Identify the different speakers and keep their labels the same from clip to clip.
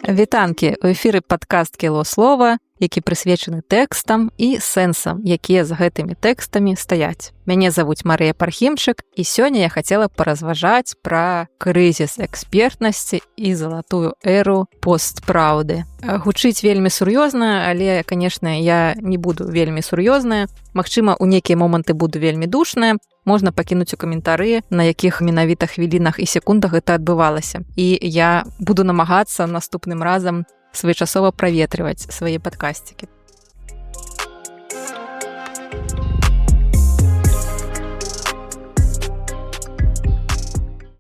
Speaker 1: Вітанкі, у эфіры падкаст «Кіло слова», які прысвечаны тэкстам і сэнсам, якія за гэтымі тэкстамі стаяць. Мяне завуць Марыя Пархімчык, і сёння я хацела паразважаць пра крызіс экспертнасці і залатую эру постпраўды. Гучыць вельмі сур'ёзна, але, канешне, я не буду вельмі сур'ёзная. Магчыма, у нейкія моманты буду вельмі душная. Можна пакінуць у каментары, на якіх менавіта хвілінах і секундах гэта адбывалася. І я буду намагацца наступным разам своечасова праветрываць свае падкасцікі.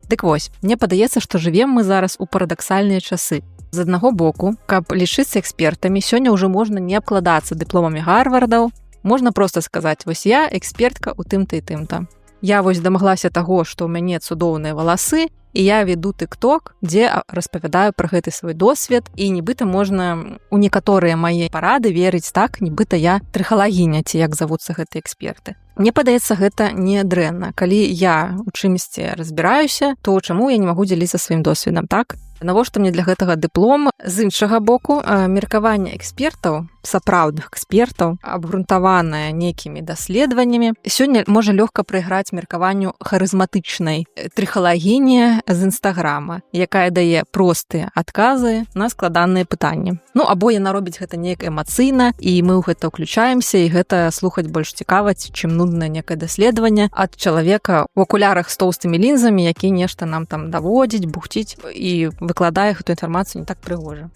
Speaker 1: Дык вось, мне падаецца, што жывем мы зараз у парадаксальныя часы. З аднаго боку, каб лічыцца экспертамі, сёння ўжо можна не абкладацца дыпломамі Гарвардаў, можна проста сказаць, вось я экспертка ў тым-то і тым-то. Я вось дамаглася таго, што ў мяне цудоўныя валасы, і я веду тык-ток, дзе распавядаю пра гэты свой досвед, і нібыта можна у некаторыя мае парады верыць так, нібыта я трыхалагіня, ці як завуцца гэтыя эксперты. Мне падаецца, гэта не дрэнна. Калі я у чымсьці разбіраюся, то чаму я не магу дзяліцца сваім досведам, так? Навошта мне для гэтага дыплом? З іншага боку, меркаванне экспертаў, сапраўдных экспертаў, абгрунтаванае нейкімі даследаваннямі, сёння можа лёгка прайграць меркаванню харызматычнай трыхалагіні з Інстаграма, якая дае простыя адказы на складаныя пытанні. Ну, або яна робіць гэта неяк эмацыйна, і мы ў гэта ўключаемся, і гэта слухаць больш цікава, чым нуднае некае даследаванне ад чалавека у акулярах з тоўстымі лінзамі, які нешта нам там даводзіць, бухціць і выкладае гэту інфармацыю не так прыгожа.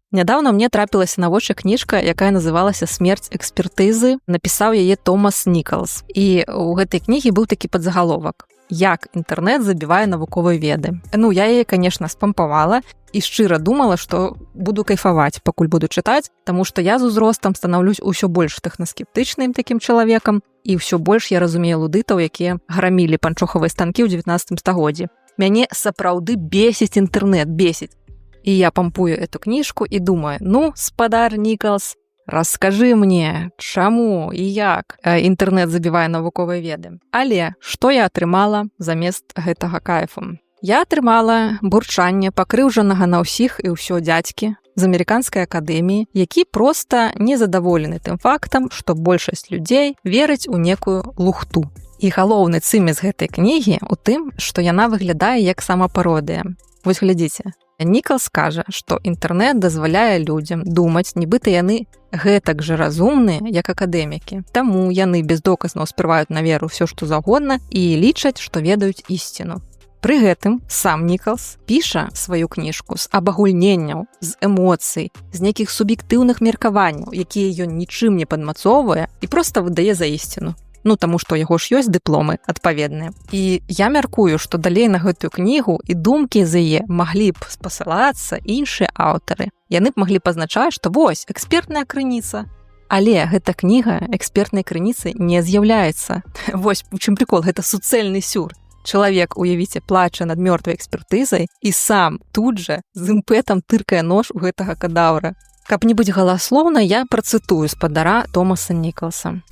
Speaker 1: Нядаўна мне трапілася на вочы кніжка, якая называлася «Смерць экспертызы». Напісаў яе Томас Нікалс. І ў гэтай кнігі быў такі падзагаловак. Як інтэрнэт забівае навуковыя веды. Ну, я яе, конечно, спампавала і шчыра думала, што буду кайфаваць, пакуль буду чытаць, таму што я з узростам станаўлюсь усё больш тэхнаскептычным такім чалавекам, і ўсё больш я разумею лудытаў, якія грамілі панчохавыя станкі ў 19 стагоддзі. Мяне сапраўды бесіць інтэрнэт, бесіць. І я пампую эту кніжку і думаю, ну, спадар Нікалс, раскажы мне, чаму і як інтэрнэт забівае навуковыя веды. Але што я атрымала замест гэтага кайфу? Я атрымала бурчанне пакрыўжанага на ўсіх і ўсё дзядзькі з амерыканскай акадэміі, які проста незадаволены тым фактам, што большасць людзей верыць у некую лухту. І галоўны цыміс гэтай кнігі ў тым, што яна выглядае як самапародыя. Вось глядзіце. Нікалс кажа, што інтэрнэт дазваляе людзям думаць, нібыта яны гэтак жа разумныя, як акадэмікі. Таму яны бездоказна ўспрываюць на веру ўсё, што заўгодна, і лічаць, што ведаюць ісціну. Пры гэтым сам Нікалс піша сваю кніжку з абагульненняў, з эмоцый, з нейкіх суб'ектыўных меркаванняў, якія ён нічым не падмацоўвае і проста выдае за ісціну. Ну, таму што яго ж ёсць дыпломы адпаведныя. І я мяркую, што далей на гэтую кнігу і думкі з яе маглі б спасылацца іншыя аўтары. Яны б маглі пазначаць, што вось, экспертная крыніца. Але гэта кніга экспертнай крыніцай не з'яўляецца. Вось, у чым прыкол, гэта суцэльны сюр. Чалавек, уявіце, плача над мёртвай экспертызай і сам тут жа з імпэтам тыркае нож у гэтага кадаўра. Каб не быць галаслоўна, я працытую спадара Томаса Нікалса.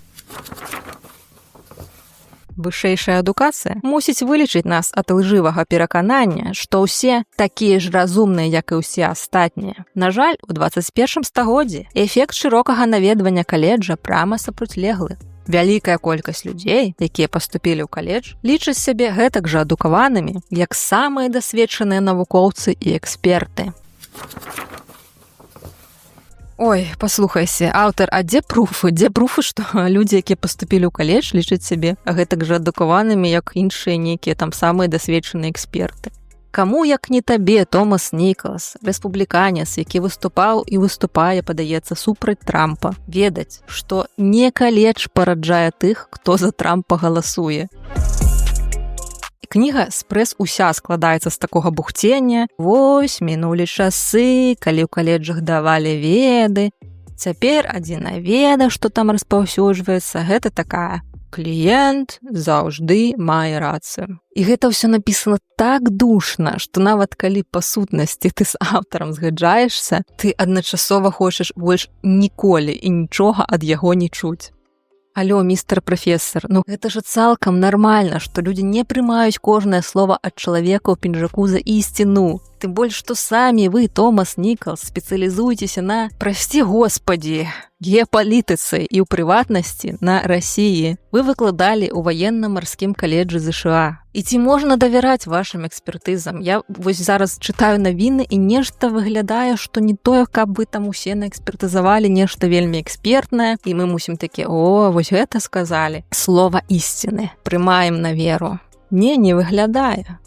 Speaker 1: Вышэйшая адукацыя мусіць вылечыць нас ад лжывага пераканання, што ўсе такія ж разумныя, як і ўсе астатнія. На жаль, у 21 стагоддзі эфект шырокага наведвання каледжа прама супрацьлеглы. Вялікая колькасць людзей, якія паступілі ў каледж, лічаць сябе гэтак жа адукаванымі, як самыя дасведчаныя навукоўцы і эксперты. Ой, паслухайся, аўтар, а дзе пруфы? Дзе пруфы, што людзі, якія паступілі ў каледж, лічаць сябе гэтак жа адукаванымі, як іншыя нейкія там самыя дасведчаныя эксперты? Каму, як не табе, Томас Нікалс, рэспубліканец, які выступаў і выступае, падаецца, супраць Трампа, ведаць, што не каледж параджае тых, хто за Трампа галасуе. Кніга «Спрэс» уся складаецца з такога бухцення. Вось, мінулі часы, калі ў каледжах давалі веды. Цяпер адзіна веда, што там распаўсюджваецца, гэта такая. Кліент заўжды мае рацыю. І гэта ўсё напісана так душна, што нават калі па сутнасці ты з аўтарам згаджаешся, ты адначасова хочаш больш ніколі і нічога ад яго не чуць. Алё, містер прафесор, ну гэта ж цалкам нармальна, што людзі не прымаюць кожнае слова ад чалавека ў пінжаку за ісціну. Тым больш, што самі вы, Томас Нікалс, спецыялізуецеся на, прасці господі, геапалітыцы і ў прыватнасці на Расіі. Вы выкладалі ў ваенна-марскім каледжы ЗША. І ці можна давяраць вашым экспертызам? Я вось зараз чытаю навіны і нешта выглядае, што не тое, каб вы там усе наэкспертызавалі нешта вельмі экспертнае, і мы мусім такі, вось гэта сказалі. Слова ісціны. Прымаем на веру. Не выглядае.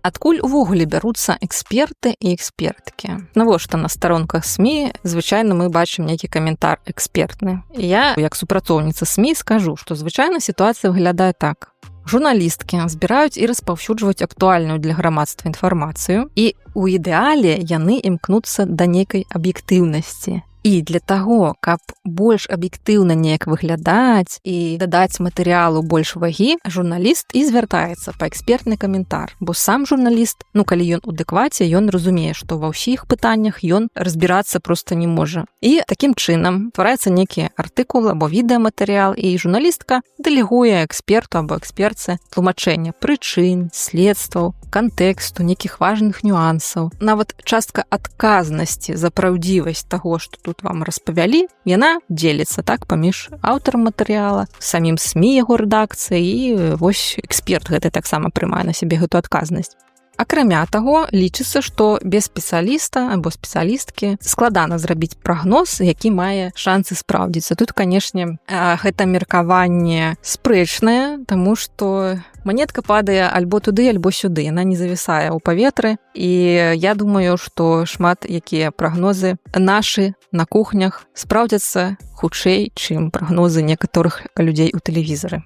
Speaker 1: Адкуль увогуле бяруцца эксперты і эксперткі? Навошта на старонках СМІ звычайна мы бачым нейкі каментар экспертны. І я, як супрацоўніца СМІ, скажу, што звычайна сітуацыя выглядае так. Журналісткі збіраюць і распаўсюджваюць актуальную для грамадства інфармацыю, і ў ідэале яны імкнуцца да нейкай аб'ектыўнасці. І для таго, каб больш аб'ектыўна неяк выглядаць і дадаць матэрыялу больш вагі, журналіст і звяртаецца па экспертны каментар. Бо сам журналіст, калі ён у адэкваце, ён разумее, што ва ўсіх пытаннях ён разбірацца проста не можа. І такім чынам ствараецца нейкі артыкул або відэаматэрыял, і журналістка дэлегуе эксперту або экспертцы тлумачэнне прычын, следстваў, кантэксту, нейкіх важных нюансаў. Нават частка адказнасці за праўдзівасць таго, што тут вам распавялі, яна дзеліцца так паміж аўтарам матэрыяла, самім СМІ яго рэдакцыі, і вось эксперт гэты таксама прымае на сябе гэту адказнасць. Акрамя таго, лічыцца, што без спецыяліста або спецыялісткі складана зрабіць прагноз, які мае шансы спраўдзіцца. Тут, канешне, гэта меркаванне спрэчнае, таму што манетка падае альбо туды, альбо сюды. Яна не завісае ў паветры. І я думаю, што шмат якія прагнозы нашы на кухнях спраўдзяцца хутчэй, чым прагнозы некаторых людзей у тэлевізары.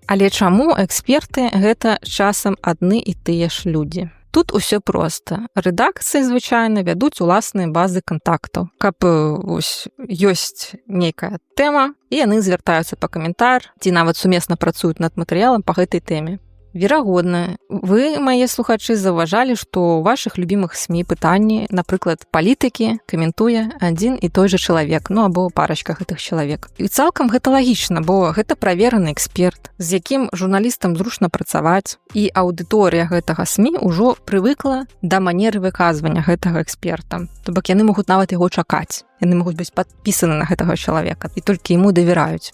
Speaker 1: Але чаму эксперты гэта часам адны і тыя ж людзі? Тут усё проста. Рэдакцыі звычайна вядуць уласныя базы кантактаў. Каб ёсць нейкая тэма, і яны звяртаюцца па каментар, ці нават сумесна працуюць над матэрыялам па гэтай тэме. Верагодна, вы, мае слухачы, заўважалі, што ў вашых любімых СМІ пытанні, напрыклад, палітыкі каментуе адзін і той жа чалавек, або парачка гэтых чалавек. І цалкам гэта лагічна, бо гэта правераны эксперт, з якім журналістам зручна працаваць, і аўдыторыя гэтага СМІ ўжо прывыкла да манеры выказвання гэтага эксперта. То бок яны могуць нават яго чакаць. Яны могуць быць падпісаны на гэтага чалавека, і толькі яму давяраюць.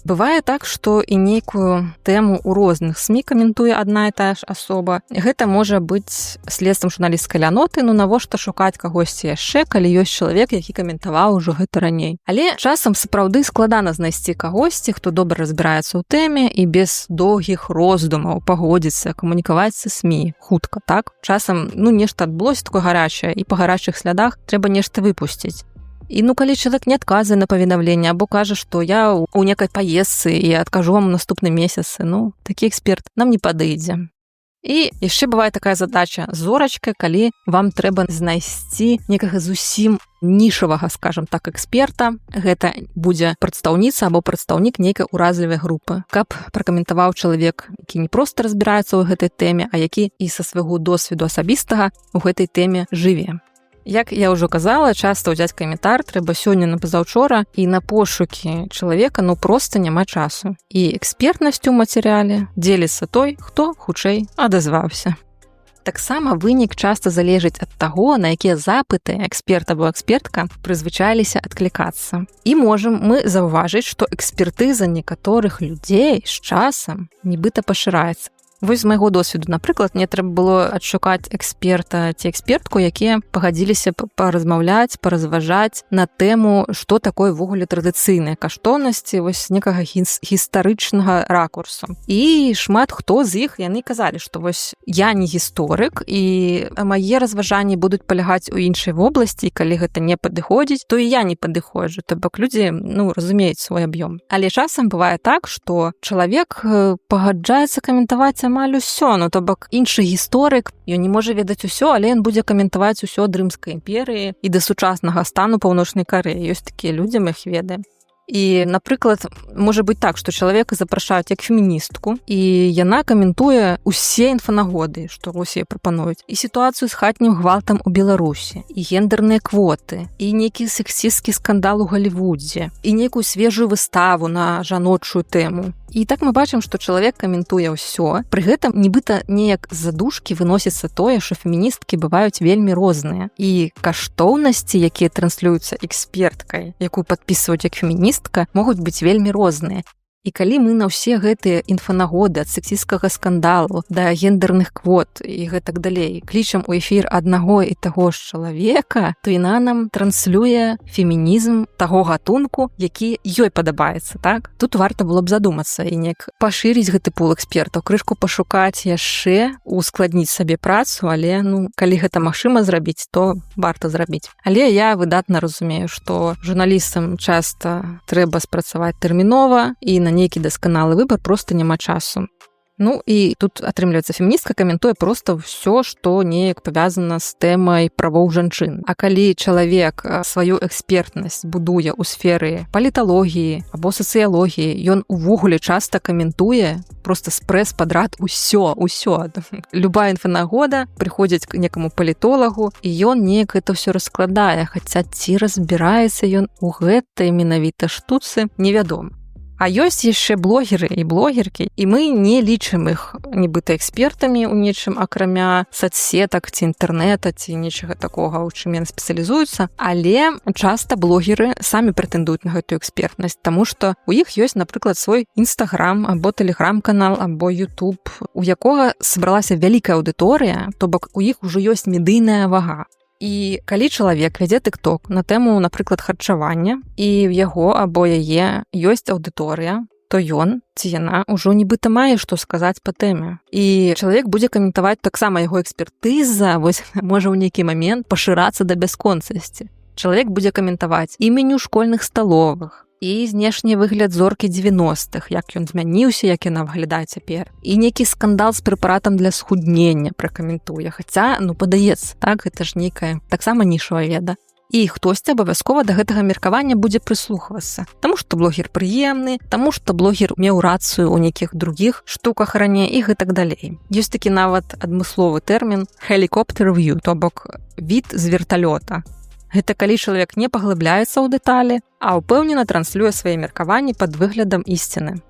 Speaker 1: Бывае так, што і нейкую тэму ў розных СМІ каментуе адна і тая ж асоба. Гэта можа быць следствам журналісцкай ляноты, навошта шукаць кагосьці яшчэ, калі ёсць чалавек, які каментаваў ужо гэта раней. Але часам сапраўды складана знайсці кагосьці, хто добра разбіраецца ў тэме і без доўгіх роздумаў пагодзіцца камунікаваць са СМІ хутка, так? Часам, нешта адбылося такое гарячае, і па гарачых слядах трэба нешта выпусціць. І калі чалавек не адказвае на паведамленне або кажа, што я ў некай паездцы і адкажу вам у наступным месяцы, такі эксперт нам не падыдзе. І яшчэ бывае такая задача зорачка, калі вам трэба знайсці некага зусім нішавага, скажам так, эксперта. Гэта будзе прадстаўніца або прадстаўнік нейкай уразлівай групы. Каб пракаментаваў чалавек, які не проста разбіраецца ў гэтай тэме, а які і са свайго досведу асабістага ў гэтай тэме жыве. Як я ўжо казала, часта ўзяць каментар трэба сёння на пазаўчора, і на пошукі чалавека проста няма часу. І экспертнасцю ў матэрыяле дзеліцца той, хто хутчэй адазваўся. Таксама вынік часта залежыць ад таго, на якія запыты эксперт або экспертка прызвычаіліся адклікацца. І можам мы заўважыць, што экспертыза некаторых людзей з часам нібыта пашыраецца. Вось з майго досведу, напрыклад, мне трэба было адшукаць эксперта ці экспертку, якія пагадзіліся паразмаўляць, паразважаць на тэму, што такое ввогуле традыцыйныя каштоўнасці вось некага гістарычнага ракурсу. І шмат хто з іх, яны казалі, што вось я не гісторык, і мае разважанні будуць палягаць у іншай вобласці, і калі гэта не падыходзіць, то і я не падыходжу, то бок людзі, разумеюць свой аб'ём. Але часам бывае так, што чалавек пагаджаецца каментаваць амаль усё, то бок іншы гісторык, ён не можа ведаць усё, але ён будзе каментаваць усё ад Рымскай імперыі і да сучаснага стану Паўночнай Карэі. Ёсць такія людзі, мы іх ведаем. І, напрыклад, можа быць так, што чалавека запрашаюць як феміністку, і яна каментуе усе інфанагоды, што Росія прапануюць. І сітуацыю з хатнім гвалтам у Беларусі, і гендерныя квоты, і нейкі сексістскі скандал у Галівудзе, і нейкую свежую выставу на жаночую тэму. І так мы бачым, што чалавек каментуе ўсё. Пры гэтым нібыта неяк з задушкі выносіцца тое, што феміністкі бываюць вельмі розныя. І каштоўнасці, якія транслююцца эксперткай, якую падпісваюць як феміністка, могуць быць вельмі розныя. І калі мы на ўсе гэтыя інфанагоды ад сексісцкага скандалу да гендерных квот і гэтак далей клічам у эфір аднаго і таго ж чалавека, то яна нам транслюе фемінізм таго гатунку, які ёй падабаецца, так? Тут варта было б задумацца і неяк пашырыць гэты пул экспертаў, крышку пашукаць яшчэ, ускладніць сабе працу, але, калі гэта магчыма зрабіць, то варта зрабіць. Але я выдатна разумею, што журналістам часта трэба спрацаваць тэрмінова, і на нейкі дасканалы выбар проста няма часу. І тут, атрымліваецца, феміністка каментуе проста ўсё, што неяк павязана з тэмай правоў жанчын. А калі чалавек сваю экспертнасць будуе ў сферы паліталогіі або сацыялогіі, ён увогуле часта каментуе проста спрэс падрад усё. Любая інфанагода прыходзіць к некаму палітолагу, і ён неяк гэта ўсё раскладае, хаця ці разбіраецца ён у гэтай менавіта штуцы, невядома. А ёсць яшчэ блогеры і блогеркі, і мы не лічым іх нібыта экспертамі ў нечым, акрамя соцсетак ці інтэрнэта, ці нечага такога, у чым яны спецыялізуюцца, але часта блогеры самі прэтэндуюць на гэтую экспертнасць, таму што у іх ёсць, напрыклад, свой Інстаграм або тэлеграм-канал або Ютуб, у якога сабралася вялікая аўдыторыя, то бок у іх ужо ёсць медыйная вага. І калі чалавек вядзе тык-ток на тэму, напрыклад, харчавання, і ў яго або яе ёсць аўдыторыя, то ён ці яна ўжо нібыта мае што сказаць па тэме. І чалавек будзе каментаваць таксама яго экспертыза, можа ў нейкі момент пашырацца да бясконцасці. Чалавек будзе каментаваць і меню школьных сталовых, і знешні выгляд зоркі 90-х, як ён змяніўся, як яна выглядае цяпер. І нейкі скандал з прэпаратам для схуднення пракаментуе. Хаця, падаецца, так, гэта ж нейкая таксама нішавая веда. І хтосьці абавязкова да гэтага меркавання будзе прыслухвацца. Таму што блогер прыемны, таму што блогер меў рацыю ў нейкіх другіх штуках раней і гэтак далей. Ёсць такі нават адмысловы тэрмін «helicopter view», то бок від з верталёта. Гэта калі чалавек не паглыбляецца ў дэталі, а ўпэўнена транслюе свае меркаванні пад выглядам ісціны.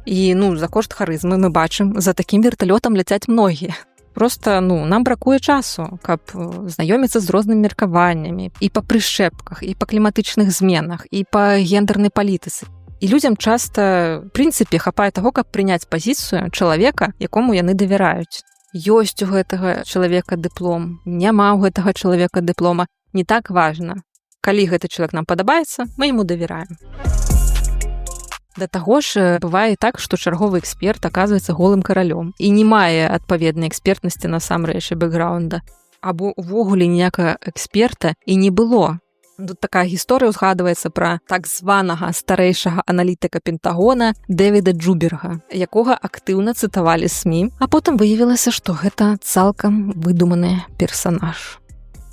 Speaker 1: І, за кошт харызмы мы бачым, за такім верталётам ляцяць многія. Проста, нам бракуе часу, каб знаёміцца з рознымі меркаваннямі і па прышчэпках, і па кліматычных зменах, і па гендернай палітыцы. І людзям часта, в прынцыпе, хапае таго, каб прыняць пазіцыю чалавека, якому яны давяраюць. Ёсць у гэтага чалавека дыплом, няма ў гэтага чалавека дыплома. Не так важна. Калі гэты чалавек нам падабаецца, мы яму давяраем. Да таго ж, бывае так, што чарговы эксперт аказваецца голым каралём і не мае адпаведнай экспертнасці насамрэч і бэкграунда. Або ўвогуле ніякага эксперта і не было. Тут такая гісторыя ўзгадваецца пра так званага старэйшага аналітыка Пентагона Дэвіда Джуберга, якога актыўна цытавалі СМІ, а потым выявілася, што гэта цалкам выдуманы персанаж.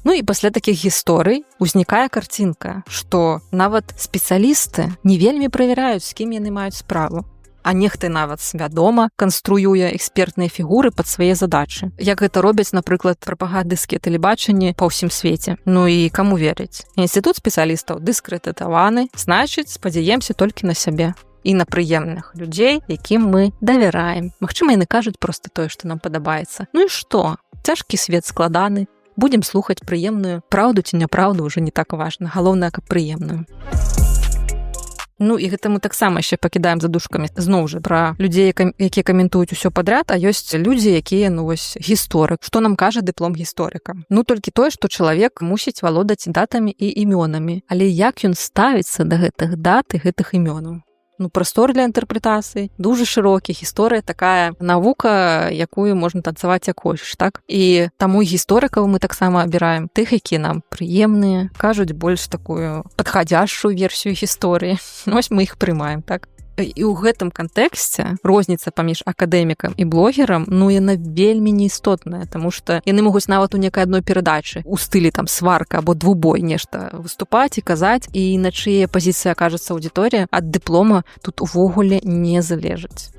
Speaker 1: І пасля такіх гісторый узнікае карцінка, што нават спецыялісты не вельмі правяраюць, з кім яны маюць справу. А нехта нават свядома канструюе экспертныя фігуры пад свае задачы. Як гэта робяць, напрыклад, прапагандысцкія тэлебачанні па ўсім свеце. І каму верыць? Інстытут спецыялістаў дыскрэдытаваны, значыць, спадзяемся толькі на сябе. І на прыемных людзей, якім мы давяраем. Магчыма, яны кажуць проста тое, што нам падабаецца. І што? Цяжкі свет складаны. Будем слухаць прыемную праўду ці няпраўду, ўжо не так важна. Галоўнае, каб прыемную. І гэта мы таксама яшчэ пакідаем задушкамі зноў жа пра людзей, якія каментуюць усё падряд, а ёсць людзі, якія, гісторык. Што нам кажа дыплом гісторыка? Толькі тое, што чалавек мусіць валодаць датамі і імёнамі. Але як ён ставіцца да гэтых дат і гэтых імёнаў? Прастор для інтэрпрэтацыі, дужа шырокі, гісторыя такая навука, якую можна танцаваць як хочаш, так? І таму гісторыкаў мы таксама абіраем тых, якія нам прыемныя, кажуць больш такую падхадзяшую версію гісторыі. Мы іх прымаем, так? І ў гэтым кантэксце розніца паміж акадэмікам і блогерам, яна вельмі неістотная, таму што яны могуць нават у некай адной перадачы у стылі там сварка або двубой нешта выступаць і казаць, і на чые пазіцыі акажацца аўдыторыя ад дыплома тут увогуле не залежыць.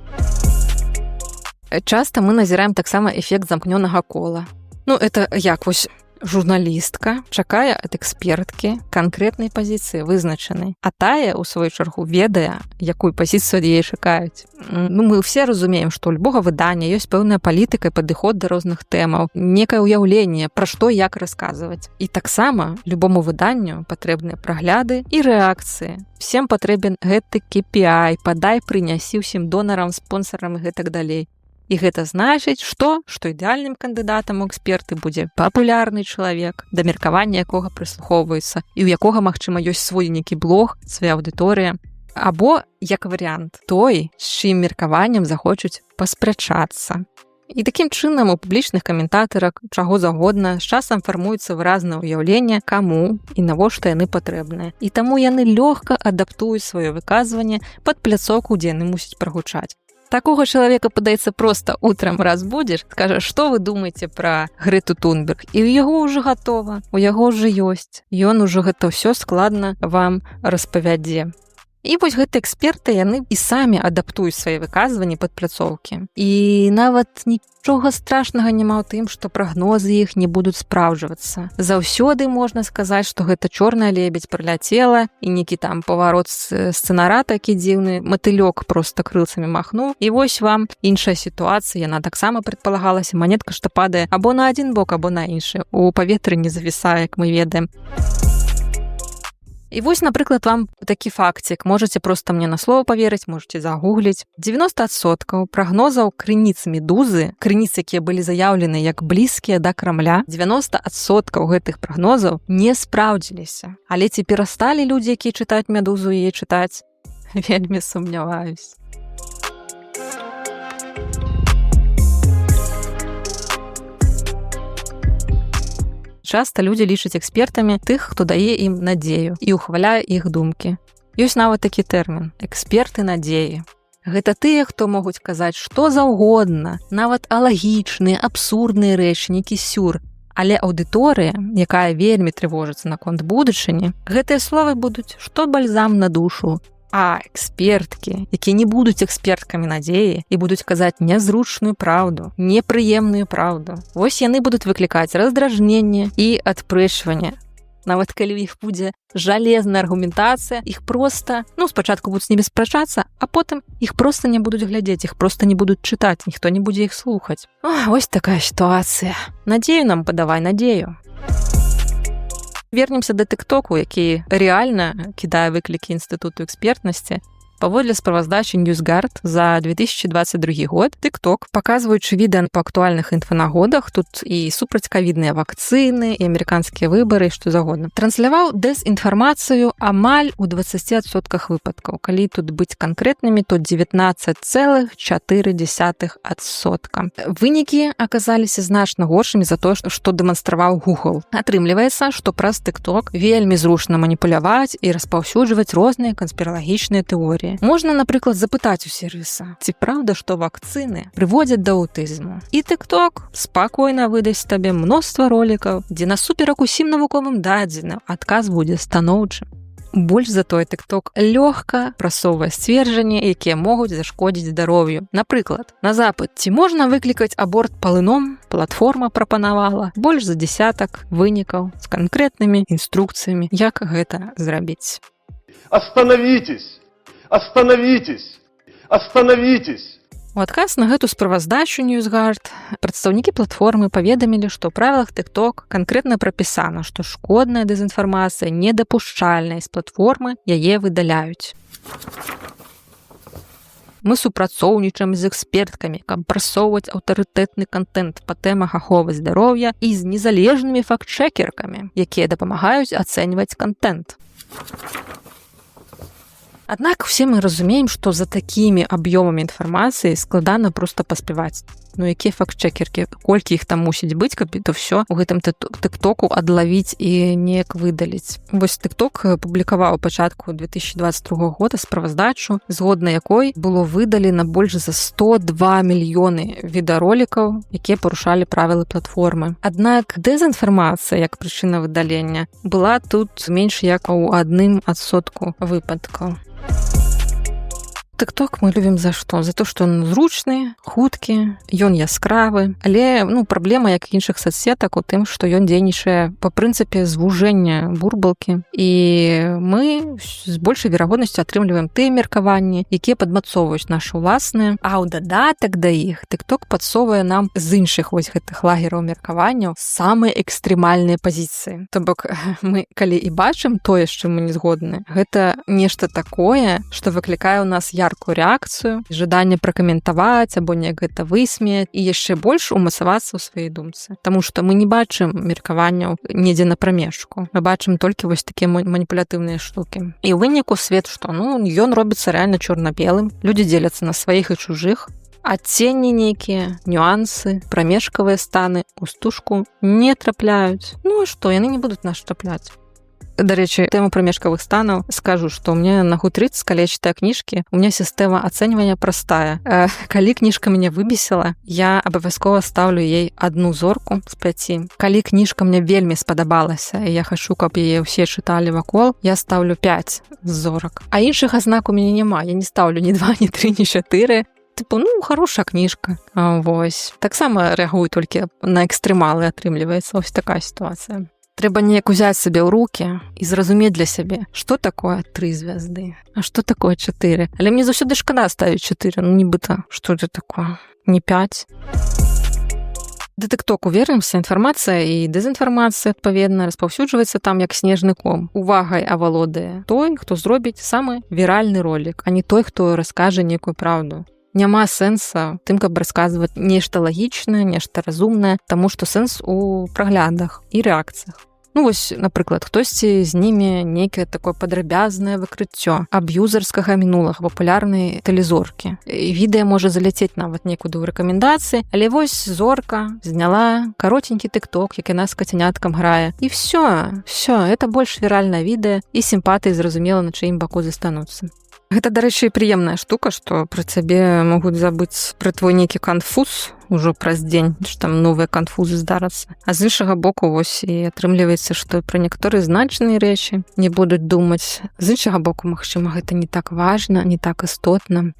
Speaker 1: Часта мы назіраем таксама эфект замкнёнага кола. Это як вось журналістка чакае ад эксперткі канкрэтнай пазіцыі вызначанай, а тая, у сваю чаргу, ведае, якую пазіцыю ад яе чакаюць. Мы ўсе разумеем, што ў любога выдання ёсць пэўная палітыка і падыход да розных тэмаў, некае ўяўленне, пра што і як расказваць. І таксама любому выданню патрэбныя прагляды і рэакцыі. Всем патрэбен гэты KPI, падай, прынясі ўсім донарам, спонсарам і гэтак далей. І гэта значыць, што ідэальным кандыдатам у эксперты будзе папулярны чалавек, да меркавання якога прыслухоўваецца, і ў якога, магчыма, ёсць свой нейкі блог, свая аўдыторыя. Або, як варыянт, той, з чым меркаваннем захочуць паспрачацца. І такім чынам у публічных каментатарах чаго загодна з часам фармуецца выразнае ўяўленне, каму і навошта яны патрэбныя. І таму яны лёгка адаптуюць сваё выказванне пад пляцоўку, дзе яны мусяць прагучаць. Такого чалавека, падаецца, проста утрам разбудзіш, скажа, што вы думаеце пра Грэту Тунберг, і ў яго ўжо гатова, у яго ўжо ёсць. Ён ужо гэта ўсё складна вам распавядзе. І вось гэтыя эксперты, яны і самі адаптуюць свае выказванні пад пляцоўкі. І нават нічога страшнага няма ў тым, што прагнозы іх не будуць спраўджвацца. Заўсёды можна сказаць, што гэта чорная лебедзь прыляцела, і нейкі там паварот сцэнара такі дзіўны, матылёк проста крылцамі махнуў. І вось вам іншая сітуацыя, яна таксама прадпалагалася, манетка, што падае або на адзін бок, або на іншы. У паветры не завісае, як мы ведаем. І вось, напрыклад, вам такі факцік. Можаце проста мне на слово паверыць, можаце загугліць. 90% прагнозаў крыніц «Медузы», крыніц, якія былі заяўлены як блізкія да Крамля, 90% гэтых прагнозаў не спраўдзіліся. Але ці перасталі людзі, якія чытаюць «Медузу», яе чытаць? Вельмі сумняваюсь. Часта людзі лічаць экспертамі тых, хто дае ім надзею і ухваляе іх думкі. Ёсць нават такі тэрмін – эксперты надзеі. Гэта тыя, хто могуць казаць што заўгодна, нават алагічныя, абсурдныя рэчы, нейкі сюр. Але аўдыторыя, якая вельмі трывожыцца наконт будучыні, гэтыя словы будуць што бальзам на душу. А эксперткі, якія не будуць эксперткамі надзеі і будуць казаць нязручную праўду, непрыемную праўду, вось яны будуць выклікаць раздражненне і адпрэчванне. Нават калі ў іх будзе жалезная аргументацыя, іх проста, спачатку будуць з німі спрачацца, а потым іх проста не будуць глядзець, іх проста не будуць чытаць, ніхто не будзе іх слухаць. Вось такая сітуацыя. Надзею нам падавай, надзею. Вернемся да тыктоку, які рэальна кідае выклікі інстытуту экспертнасці. Паводле справаздачы NewsGuard за 2022 год тыкток, паказваючы відэа па актуальных інфанагодах, тут і супрацькавідныя вакцыны, і амерыканскія выбары, і што загодна, трансляваў дэзінфармацыю амаль у 20% выпадкаў. Калі тут быць канкрэтнымі, то 19,4%. Вынікі аказаліся значна горшымі за тое, што дэманстраваў Google. Атрымліваецца, што праз тыкток вельмі зручна маніпуляваць і распаўсюджваць розныя канспіралагічныя тэорыі. Можна, напрыклад, запытаць у сервіса, ці праўда, што вакцыны прыводзяць да аўтызму. І тыкток спакойна выдасць табе мноства ролікаў, дзе насуперак усім навуковым дадзеным адказ будзе станоўчым. Больш за тое, тыкток лёгка прасоўвае сцверджанні, якія могуць зашкодзіць здароўю. Напрыклад, на запыт, ці можна выклікаць аборт палыном, платформа прапанавала больш за 10 вынікаў з канкрэтнымі інструкцыямі, як гэта зрабіць.
Speaker 2: Остановитесь! Остановитесь! Остановитесь!
Speaker 1: У адказ на гэту справаздачу NewsGuard прадстаўнікі платформы паведамілі, што ў правілах TikTok канкрэтна прапісана, што шкодная дэзінфармацыя недапушчальная з платформы, яе выдаляюць. Мы супрацоўнічаем з эксперткамі, каб прасоўваць аўтарытэтны кантэнт па тэмах аховы здароўя і з незалежнымі факт-чекеркамі, якія дапамагаюць ацэньваць кантэнт. Аднак усе мы разумеем, што за такімі аб'ёмамі інфармацыі складана проста паспяваць. Ну, якія факт-чекеркі, колькі іх там мусіць быць, каб это ўсё у гэтым тыктоку адлавіць і неяк выдаліць. Вось тыкток публікаваў у пачатку 2022 года справаздачу, згодна якой было выдалена больш за 102 мільёны відэаролікаў, якія парушалі правілы платформы. Аднак дэзінфармацыя, як прычына выдалення, была тут менш як у 1% выпадкаў. TikTok мы любім за што? За то, што ён зручны, хуткі, ён яскравы, але праблема, як іншых соцсетак, у тым, што ён дзейнічае па прынцыпе звужэння бурбалкі, і мы з большай верагоднасцю атрымліваем тыя меркаванні, якія падмацоўваюць нашы ўласныя, а ў дадатак да іх TikTok падсоўвае нам з іншых вось гэтых лагераў меркаванняў самыя экстрэмальныя пазіцыі. То бок мы калі і бачым тое, з чым мы не згодны, гэта нешта такое, што выклікае ў нас яркую рэакцыю, жаданне пракаментаваць або неяк гэта высмеяць і яшчэ больш умацавацца ў сваёй думцы. Таму што мы не бачым меркаванняў недзе на прамежку. Мы бачым толькі вось такія маніпулятыўныя штукі. І ў выніку свет што? Ён робіцца рэальна чорна-белым. Людзі дзеляцца на сваіх і чужых. Адценні нейкія, нюансы, прамежкавыя станы ў стужку не трапляюць. А што, яны не будуць нас трапляць. Дарэчы, тэму прамежкавых станаў скажу, што ў мяне на Goodreads, калі я чытаю кніжкі, у меня сістэма ацэньвання простая. Калі кніжка мяне выбесіла, я абавязкова ставлю ей 1 зорку з 5. Калі кніжка мне вельмі спадабалася, і я хачу, каб яе ўсе чыталі вакол, я ставлю 5 зорак. А іншых азнак у мяне няма. Я не ставлю ні 2, ні 3, ні 4. Хорошая кніжка. Вось. Таксама рэагую толькі на экстрэмалы, атрымліваецца. Ось такая сітуацыя. Трэба неяк узяць сабе ў рукі і зразумець для сябе, што такое 3 звязды, а што такое 4. Але мне заўсёды шкада ставіць 4, нібыта, што это такое, не 5. Да TikTok вернемся, інфармацыя і дэзінфармацыя, адпаведна, распаўсюджваецца там як снежны ком. Увагай авалодае той, хто зробіць самы віральны ролік, а не той, хто раскажа нейкую праўду. Няма сэнса тым, каб расказваць нешта лагічнае, нешта разумнае, таму што сэнс у праглядах і рэакцыях. Вось, напрыклад, хтосьці знімі нейкае такое падрабязнае выкрыццё аб'юзарскага мінулага папулярнай тэлезоркі. Відэа можа заляцець нават некуды ў рэкамендацыі, але вось зорка зняла каротенькі TikTok, як яна з кацяняткам грае. І всё, это больш віральнае відэа, і сімпатыі зразумела, на чыім баку застануцца. Гэта, дарэчы, прыемная штука, што пры цябе могуць забыць пра твой нейкі канфуз ужо праз дзень, што там новыя канфузы здарацца. А з іншага боку, вось і атрымліваецца, што пра некаторыя значныя рэчы не будуць думаць. З іншага боку, магчыма, гэта не так важна, не так істотна.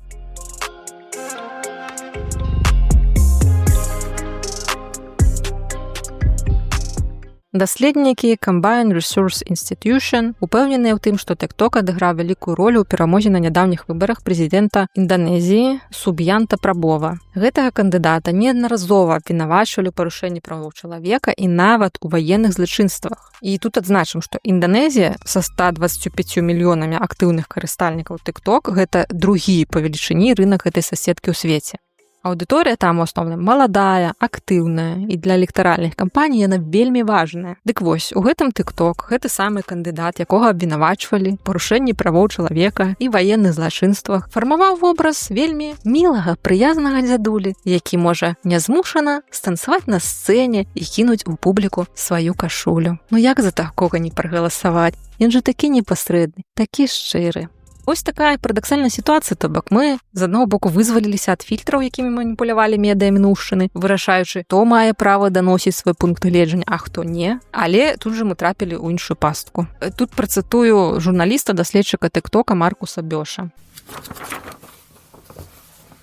Speaker 1: Даследнікі Combined Resource Institution упэўненыя ў тым, што TikTok адыграў вялікую ролю ў перамозе на нядаўніх выбарах прэзідэнта Інданезіі Суб'янта Прабова. Гэтага кандыдата неаднаразова абвінавачвалі ў парушэнні правоў чалавека і нават у ваенных злачынствах. І тут адзначым, што Інданезія са 125 мільёнамі актыўных карыстальнікаў TikTok гэта другі па велічыні рынак гэтай соседкі ў свеце. Аўдыторыя там у асноўным маладая, актыўная, і для электаральных кампаній яна вельмі важная. Дык вось, у гэтым TikTok гэты самы кандыдат, якога абвінавачвалі парушэнні правоў чалавека і ваенных злачынствах, фармаваў вобраз вельмі мілага, прыязнага дзядулі, які можа нязмушана станцаваць на сцэне і кінуць у публіку сваю кашулю. Як за такога не прагаласаваць? Ён жа такі непасрэдны, такі шчыры. Вось такая парадаксальная сітуацыя, то бок мы з аднаго боку вызваліліся ад фільтраў, якімі маніпулявалі медыа мінуўшчыны, вырашаючы, хто мае права даносіць свой пункт гледжання, а хто не. Але тут жа мы трапілі ў іншую пастку. Тут працытую журналіста-даследчыка TikTok Маркуса Бёша.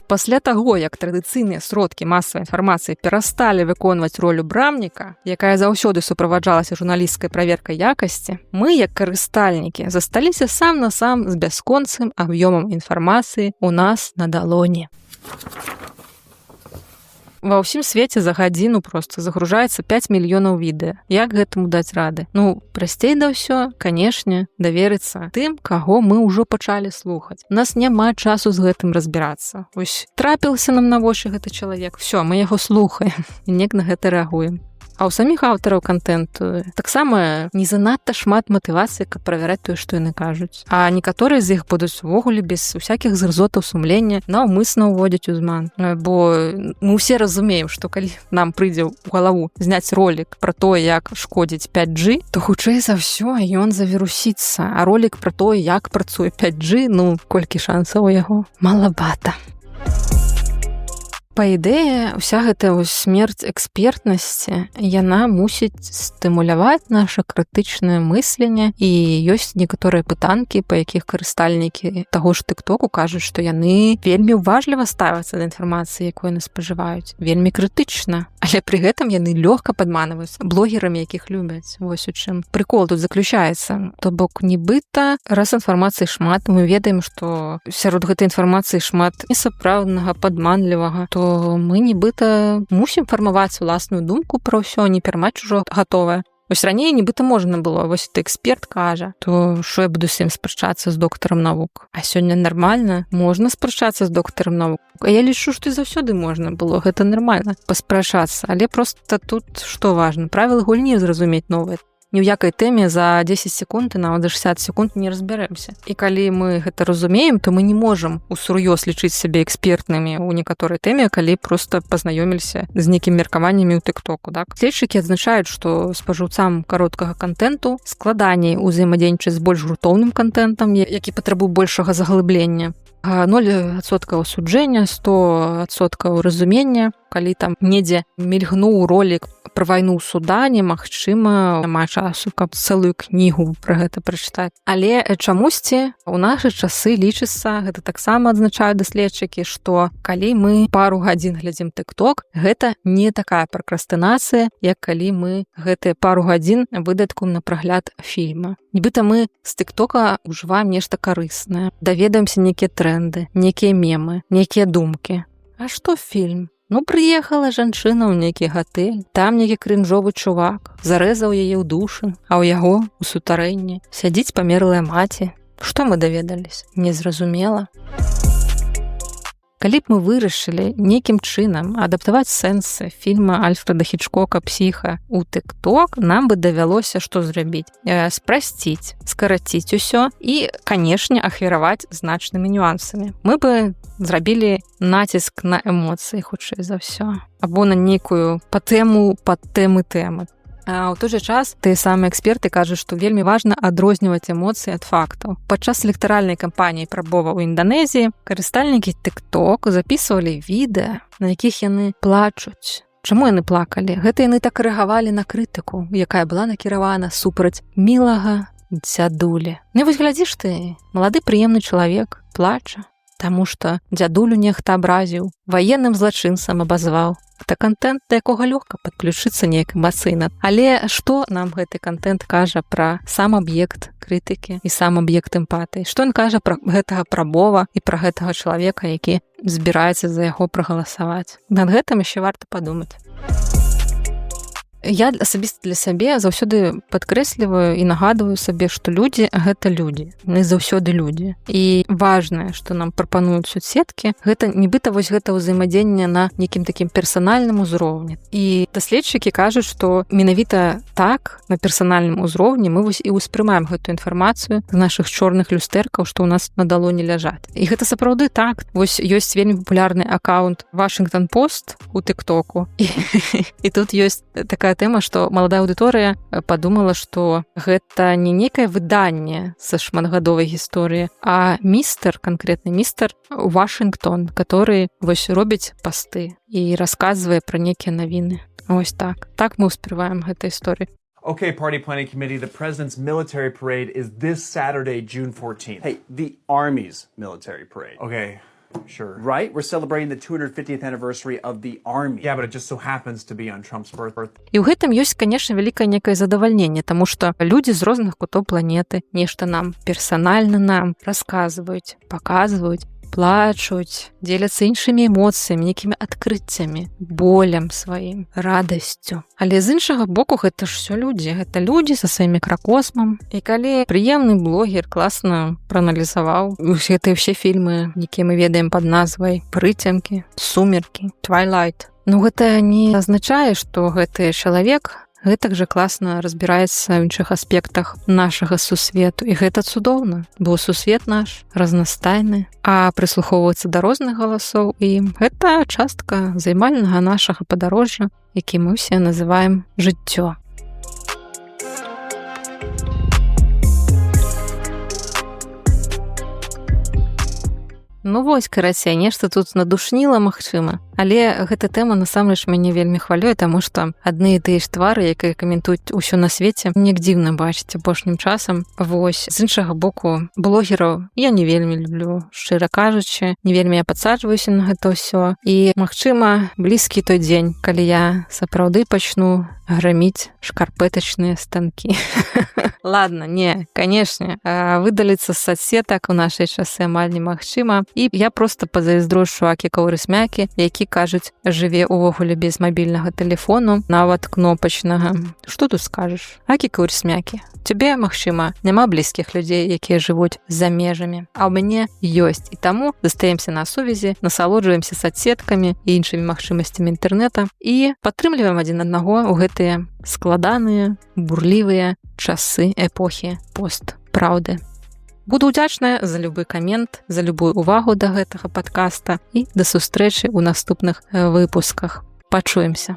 Speaker 1: Пасля таго, як традыцыйныя сродкі масавай інфармацыі перасталі выконваць ролю брамніка, якая заўсёды суправаджалася журналісцкай праверкай якасці, мы, як карыстальнікі, засталіся сам на сам з бясконцым аб'ёмам інфармацыі ў нас на далоні. Ва ўсім свеце за гадзіну проста загружаецца 5 мільёнаў відэа. Як гэтаму даць рады? Прасцей да ўсё, канешне, даверыцца тым, каго мы ўжо пачалі слухаць. У нас няма часу з гэтым разбірацца. Вось трапіўся нам на вочы гэты чалавек. Всё, мы яго слухаем і неяк на гэта рэагуем. А ў саміх аўтараў кантэнту таксама не занадта шмат матывацыі, каб правяраць тое, што яны кажуць. А некаторыя з іх будуць увогуле без усякіх зрзотаў сумлення наўмысна ўводзяць узман. Бо мы ўсе разумеем, што калі нам прыйдзе ў галаву зняць ролік пра тое, як шкодзіць 5G, то хутчэй за ўсё ён завірусіцца. А ролік пра тое, як працуе 5G, ну, колькі шансаў у яго? Малавата. Па ідэі, уся гэтая смерць экспертнасці, яна мусіць стымуляваць наша крытычнае мысленне, і ёсць некаторыя пытанкі, па якіх карыстальнікі таго ж тыктоку кажуць, што яны вельмі уважліва ставяцца да інфармацыі, якую яны спажываюць, вельмі крытычна, але пры гэтым яны лёгка падманваюць блогерамі, якіх любяць. Вось у чым прыкол тут заключаецца. То бок, нібыта, раз інфармацыі шмат, мы ведаем, што сярод гэтай інфармацыі шмат несапраўднага, падманлівага, то мы нібыта мусім фармаваць уласную думку пра ўсё, не перамаць ужо гатовае. Вось раней нібыта можна было, вось ты эксперт кажа, то што я буду з ім спрачацца з доктарам навук? А сёння нармальна, можна спрачацца з доктарам навук. А я лічу, што і заўсёды можна было, гэта нармальна, паспрачацца. Але проста тут што важна? Правілы гульні зразумець новыя. Ні ў якай тэме за 10 секунд і нават за 60 секунд не разбярэмся. І калі мы гэта разумеем, то мы не можам усур'ёз лічыць сябе экспертнымі ў некаторай тэме, калі проста пазнаёміліся з нейкімі меркаваннямі ў тыктоку. Даследчыкі адзначаюць, што спажыўцам кароткага кантэнту складаней узаемадзейнічаць з больш грунтоўным кантэнтам, які патрабуе большага заглыблення. 0% асуджэння, 100% разумення. Калі там недзе мільгнуў ролік пра вайну ў Судане, магчыма, няма часу, каб цэлую кнігу пра гэта прачытаць. Але чамусьці ў нашы часы лічыцца, гэта таксама адзначаюць даследчыкі, што калі мы пару гадзін глядзім тыкток, гэта не такая пракрастынацыя, як калі мы гэтыя пару гадзін выдаткуем на прагляд фільма. Нібыта мы з тыктока ўжываем нешта карыснае, даведаемся нейкія тренды, нейкія мемы, нейкія думкі. А што фільм? Ну, прыехала жанчына ў нейкі гатэль, там нейкі крынжовы чувак, зарэзаў яе ў душы, а ў яго ў сутарэнні сядзіць памерлая маці. Што мы даведаліся? Незразумела. Калі б мы вырашылі нейкім чынам адаптаваць сэнсы фільма Альфрэда Хічкока «Псіха» ў тыкток, нам бы давялося што зрабіць? Спрасціць, скараціць усё і, канешне, ахвяраваць значнымі нюансамі. Мы бы зрабілі націск на эмоцыі, хутчэй за ўсё. Або на нейкую тэмы. А ў той жа час тыя самыя эксперты кажуць, што вельмі важна адрозніваць эмоцыі ад фактаў. Падчас электаральнай кампаніі прабова ў Інданезіі карыстальнікі TikTok запісвалі відэа, на якіх яны плачуць. Чаму яны плакалі? Гэта яны так рэагавалі на крытыку, якая была накіравана супраць мілага дзядулі. Ну вось глядзіш ты, малады прыемны чалавек плача, таму што дзядулю нехта абразіў, ваенным злачынцам абазваў. Гэта контент, да якога лёгка падключыцца неяк эмацыйна. Але што нам гэты контент кажа пра сам аб'ект крытыкі і сам аб'ект эмпатыі? Што ён кажа пра гэтага прабова і пра гэтага чалавека, які збіраецца за яго прагаласаваць? Над гэтым яшчэ варта падумаць. Я асабіста для сябе заўсёды падкрэсліваю і нагадваю сабе, што людзі – гэта людзі. Мы заўсёды людзі. І важнае, што нам прапануюць соцсеткі, гэта нібыта вось гэта ўзаемадзеянне на нейкім такім персанальным узроўні. І даследчыкі кажуць, што менавіта так, на персанальным узроўні мы вось і ўспрымаем гэтую інфармацыю з нашых чорных люстэркаў, што ў нас на далоні ляжаць. І гэта сапраўды так. Вось ёсць вельмі папулярны акаунт Washington Post у тыктоку. І тут ёсць такая тэма, што маладая аўдыторыя падумала, што гэта не некае выданне са шматгадовай гісторыі, а канкрэтны містер Вашингтон, который вось робіць пасты і расказвае пра нейкія навіны. Вось так. Так мы ўспрымаем гэту історыю.
Speaker 3: Okay, Party Planning Committee, the President's military parade is this Saturday, June 14th.
Speaker 4: Hey, the Army's military parade.
Speaker 3: Okay. Sure.
Speaker 4: Right? We're celebrating the 250th anniversary of the Army.
Speaker 3: Yeah, but it just so happens to be on Trump's birthday.
Speaker 1: І ў гэтым ёсць, канешне, вялікае некае задавальненне, таму што людзі з розных кутоў планеты нешта нам персанальна нам расказваюць, паказваюць, плачуць, дзеляцца іншымі эмоцыямі, нейкімі адкрыццямі, болем сваім, радасцю. Але з іншага боку, гэта ж ўсё людзі. Гэта людзі са сваім мікракосмам. І калі прыемны блогер класна прааналізаваў гэтыя ўсе фільмы, якія мы ведаем пад назвай «Прыцемкі», «Сумеркі», «Твайлайт», Ну гэта не азначае, што гэты чалавек гэтак жа класна разбіраецца ў іншых аспектах нашага сусвету. І гэта цудоўна, бо сусвет наш разнастайны, а прыслухоўваецца да розных галасоў, і гэта частка займальнага нашага падарожжа, які мы ўсе называем жыццё. Ну вось, карацей, нешта тут надушніла, магчыма. Але гэта тэма насамрэч мяне вельмі хвалюе, таму што адны і тыя ж твары, якія каментуюць усё на свеце, неяк дзіўна бачыць апошнім часам. Вось, з іншага боку, блогераў я не вельмі люблю, шчыра кажучы, не вельмі я падсаджваюся на гэта ўсё. І, магчыма, блізкі той дзень, калі я сапраўды пачну граміць шкарпэтачныя станкі. Ладно, не, канешне, выдаліцца з соцсетак у нашай часы амаль немагчыма. І я проста пазайздрошчу Акі Каўрысмякі, які кажуць, жыве ўвогуле без мабільнага тэлефону, нават кнопачнага. Што тут скажаш? Акі Каўрысмякі, цябе, магчыма, няма блізкіх людзей, якія жывуць за межамі, а ў мяне ёсць. І таму застаемся на сувязі, насалоджваемся соцсеткамі і іншымі магчымасцямі інтэрнэта і падтрымліваем адзін аднаго ў гэтыя складаныя, бурлівыя часы эпохі постпраўды. Буду ўдзячная за любы камент, за любую увагу да гэтага падкаста і да сустрэчы ў наступных выпусках. Пачуемся.